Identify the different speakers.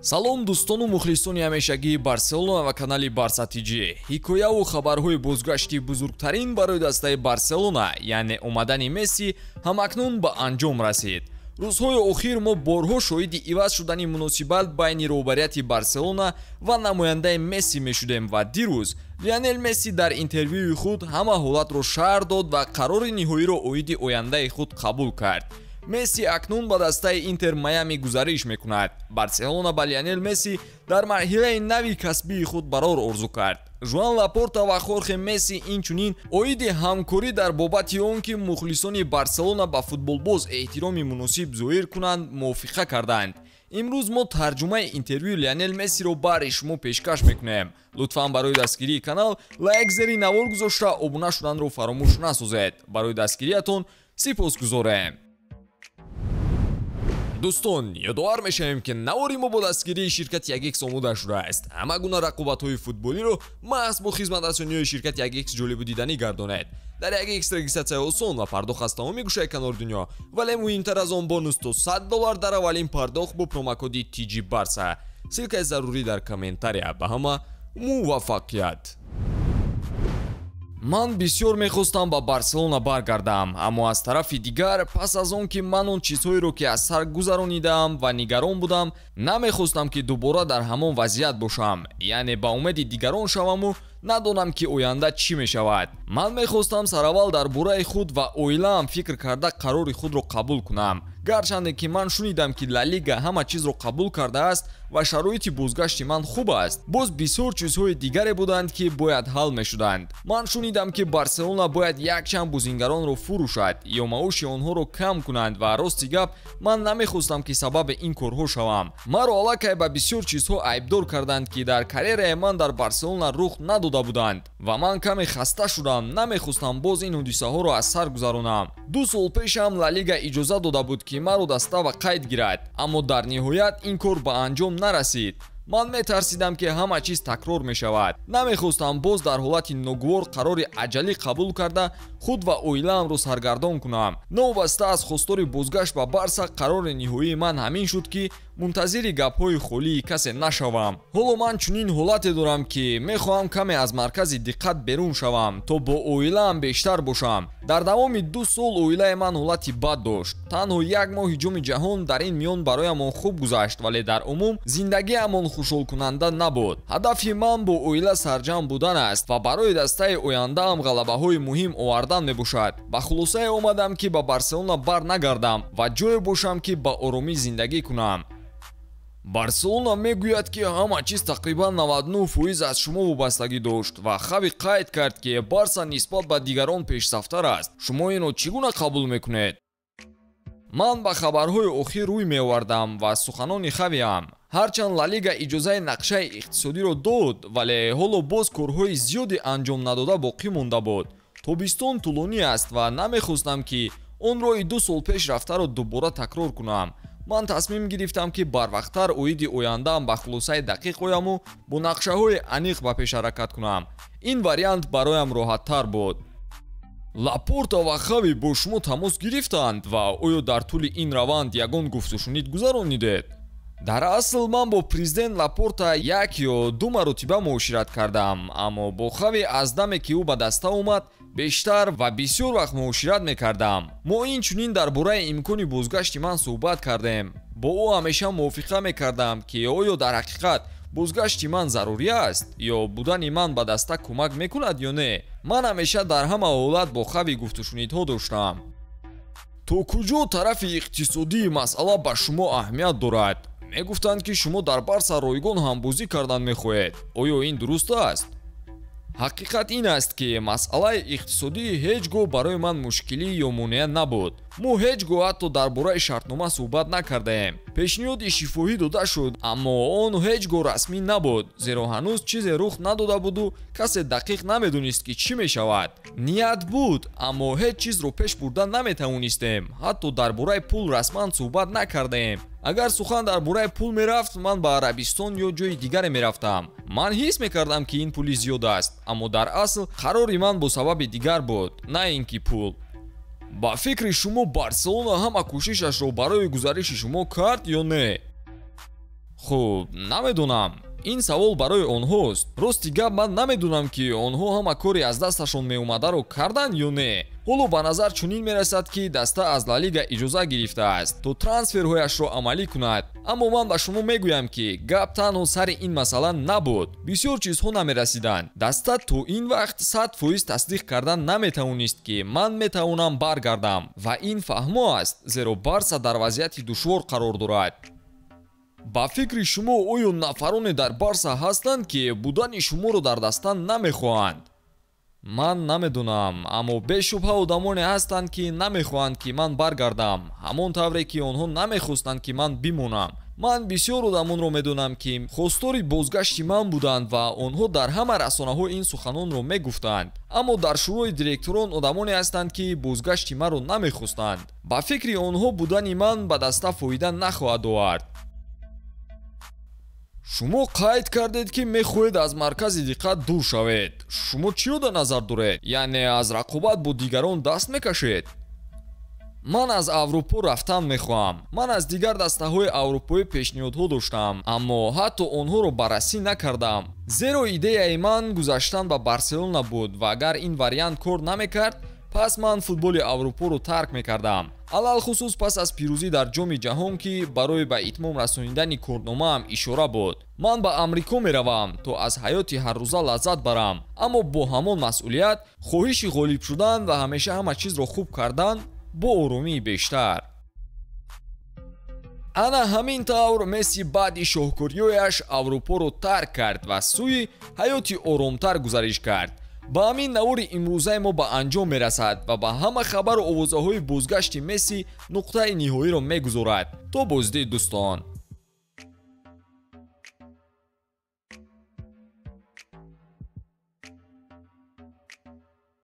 Speaker 1: салом дӯстону мухлисони ҳамешагии Барселона ва канали Barça TG. Ҳикояву хабарҳои бозгашти бузургтарин барои дастаи Барселона, яъне омадани Месси, ҳамакнун ба анҷом расид. Рӯзҳои охир мо борҳо шоҳиди иваз шудани муносибат байни роҳбарияти Барселона ва намояндаи Месси мешудем ва дирӯз Лионел Месси дар интервюи худ ҳама ҳолатро шарҳ дод ва қарори ниҳоиро оиди ояндаи худ қабул кард. Месси акнун ба дастаи Интер Майами гузариш мекунад. Барселона ба Лионел Месси дар марҳилаи нави касбии худ барор орзу кард. Жоан Лапорта ва Хорхе Месси инчунин оиди ҳамкорӣ дар бобати он ки мухлисони Барселона ба футболбоз эҳтироми муносиб зоҳир кунанд мувофиқа карданд. имрӯз мо тарҷумаи интервюи Лионел Мессиро бари шумо пешкаш мекунем. Лутфан барои дастгирии канал лайк зери навор гузошта обуна шуданро фаромӯш насозед. Барои дастгириятон сипосгузорем. дӯстон, ёдовар мешавем ки навори мо бо дастгирии ширкати 1x омода шудааст. ҳама гуна рақобатҳои футболиро маҳз бо хизматрасониҳои ширкати 1x ҷолибу диданӣ гардонед. дар 1x регистратсияи осон ва пардохт аз тамоми гӯшаи канори дунё, вале муҳимтар аз он бонус то $100 дар аввалин пардохт бо промокоди TG Barça. силкаи зарурӣ дар комментария. Ба ҳама муваффақият. Ман бисёр мехостам ба Барселона баргардам, аммо аз тарафи дигар пас аз он ки ман он чизҳоеро ки аз сар гузаронидаам ва нигарон будам, намехостам ки дубора дар ҳамон вазъият бошам, яъне ба умеди дигарон шаваму надонам ки оянда чӣ мешавад. Ман мехостам сараввал дар бораи худ ва оилаам фикр карда қарори худро қабул кунам. гарчанде ки ман шунидам ки Ла Лига ҳама чизро қабул кардааст ва шароити бозгашти ман хуб аст, боз бисёр чизҳои дигаре буданд ки бояд ҳал мешуданд. Ман шунидам ки Барселона бояд якчанд бозингаронро фурӯшад ё маоши онҳоро кам кунанд ва рости гап ман намехостам ки сабаби ин корҳо шавам. маро аллакай ба бисёр чизҳо айбдор карданд ки дар карьераи ман дар Барселона рух надода буданд ва ман каме хаста шудам. намехостам боз ин ҳодисаҳоро аз сар гузаронам. 2 сол пешам Ла Лига иҷоза дода буд ки маро даста ва қайд гирад, аммо дар ниҳоят ин кор ба анҷом нарасид. ман метарсидам ки ҳама чиз такрор мешавад. намехостам боз дар ҳолати ногувор қарори аҷалӣ қабул карда худ ва оилаамро саргардон кунам. новобаста аз хостори бозгашт ба Барса, қарори ниҳоии ман ҳамин шуд ки мунтазири гапҳои холии касе нашавам. ҳоло ман чунин ҳолате дорам ки мехоҳам каме аз маркази диққат берун шавам то бо оилаам бештар бошам. дар давоми 2 сол оилаи ман ҳолати бад дошт. танҳо 1 моҳи ҷоми ҷаҳон дар ин миён бароямон хуб гузашт, вале дар умум зиндагиамон хушҳолкунанда набуд. ҳадафи ман бо оила сарҷам будан аст ва барои дастаи ояндаам ғалабаҳои муҳим овардан мебошад. ба хулосае омадам ки ба Барселона бар нагардам ва ҷое бошам ки ба оромӣ зиндагӣ кунам. Барселона мегӯяд ки ҳама чиз тақрибан 99% аз шумо вобастагӣ дошт ва хави қайд кард ки Барса нисбат ба дигарон пешсафтар аст. шумо инро чӣ гуна қабул мекунед? ман ба хабарҳои охир рӯй меовардам ва суханони хавиам. ҳарчанд Ла Лига иҷозаи нақшаи иқтисодиро дод, вале ҳоло боз корҳои зиёде анҷом надода боқӣ монда буд. тобистон тӯлонӣ аст ва намехостам ки он роҳи 2 сол пеш рафтаро дубора такрор кунам. ман тасмим гирифтам ки барвақттар оиди ояндаам ба хулосаи дақиқ ояму бо нақшаҳои аниқ ба пешҳаракат кунам. ин вариант бароям роҳаттар буд. Лапорта ва Хави бо шумо тамос гирифтанд ва оё дар тӯли ин раванд ягон гуфтушунид гузаронидед? дар асл ман бо президент Лапорта 1 ё 2 маротиба муошират кардам, аммо бо Хави аз даме ки ӯ ба даста омад бештар ва бисёр вақт муошират мекардам. мо инчунин дар бораи имкони бозгашти ман суҳбат кардем. бо ӯ ҳамеша мувофиқа мекардам ки оё дар ҳақиқат бозгашти ман зарурӣ аст ё будани ман ба даста кӯмак мекунад ё не. ман ҳамеша дар ҳама ҳолат бо Хави гуфтушунидҳо доштам. то куҷо тарафи иқтисодии масъала ба шумо аҳамият дорад? мегуфтанд ки шумо дар Барса ройгон ҳамбозӣ кардан мехоҳед. оё ин дуруст аст? ҳақиқат ин аст ки масъалаи иқтисодӣ ҳеҷ гоҳ барои ман мушкилӣ ё монеа набуд. мо ҳеҷ гоҳ ҳатто дар бораи шартнома суҳбат накардаем. пешниҳоди шифоҳӣ дода шуд, аммо он ҳеҷ гоҳ расмӣ набуд, зеро ҳанӯз чизе рух надода буду касе дақиқ намедонист ки чӣ мешавад. ният буд, аммо ҳеҷ чизро пеш бурда наметавонистем. ҳатто дар бораи пул расман суҳбат накардаем. агар сухан дар бораи пул мерафт, ман ба Арабистон ё ҷои дигаре мерафтам. ман ҳис мекардам ки ин пули зиёд аст, аммо дар асл қарори ман бо сабаби дигар буд, на ин ки пул. ба фикри шумо Барселона ҳама кӯшишашро барои гузариши шумо кард ё не? хуб, намедонам. ин савол барои онҳост. Рости гап ман намедонам ки онҳо ҳама кори аз дасташон меомадаро кардан ё не. ҳоло ба назар чунин мерасад ки даста аз Ла Лига иҷоза гирифтааст то трансферҳояшро амалӣ кунад. Аммо ман ба шумо мегӯям ки гап танҳо сари ин масъала набуд. бисёр чизҳо намерасиданд. Даста то ин вақт 100% тасдиқ кардан наметавонист ки ман метавонам баргардам ва ин фаҳмо аст, зеро Барса дар вазъияти душвор қарор дорад. ба фикри шумо оё нафароне дар Барса ҳастанд ки будани шуморо дар даста намехоҳанд? ман намедонам, аммо бешубҳа одамоне ҳастанд ки намехоҳанд ки ман баргардам, ҳамон тавре ки онҳо намехостанд ки ман бимонам. ман бисёр одамонро медонам ки хостори бозгашти ман буданд ва онҳо дар ҳама расонаҳо ин суханонро мегуфтанд. аммо дар шӯрои директорон одамоне ҳастанд ки бозгашти маро намехостанд. ба фикри онҳо будани ман ба даста фоида нахоҳад овард. шумо қайд кардед ки мехоҳед аз маркази диққат дур шавед. шумо чиро дар назар доред? яъне аз рақобат бо дигарон даст мекашед? ман аз аврупо рафтан мехоҳам. ман аз дигар дастаҳои аврупоӣ пешниҳодҳо доштам, аммо ҳатто онҳоро баррасӣ накардам. зеро идеяи ман гузаштан ба Барселона буд ва агар ин вариант кор намекард, пас ман футболи аврупоро тарк мекардам. алалхусус пас аз пирӯзӣ дар ҷоми ҷаҳон ки барои ба итмом расонидани корномаам ишора буд. ман ба амрико меравам то аз ҳаёти ҳаррӯза лаззат барам, аммо бо ҳамон масъулият, хоҳиши ғолиб шудан ва ҳамеша ҳама чизро хуб кардан бо оромии бештар. ана ҳамин тавр Месси баъди шоҳкориҳояш аврупоро тарк кард ва сӯи ҳаёти оромтар гузариш кард. ба ҳамин навори имрӯзаи мо ба анҷом мерасад ва ба ҳама хабару овозаҳои бозгашти Месси нуқтаи ниҳоиро мегузорад. то боздид дӯстон.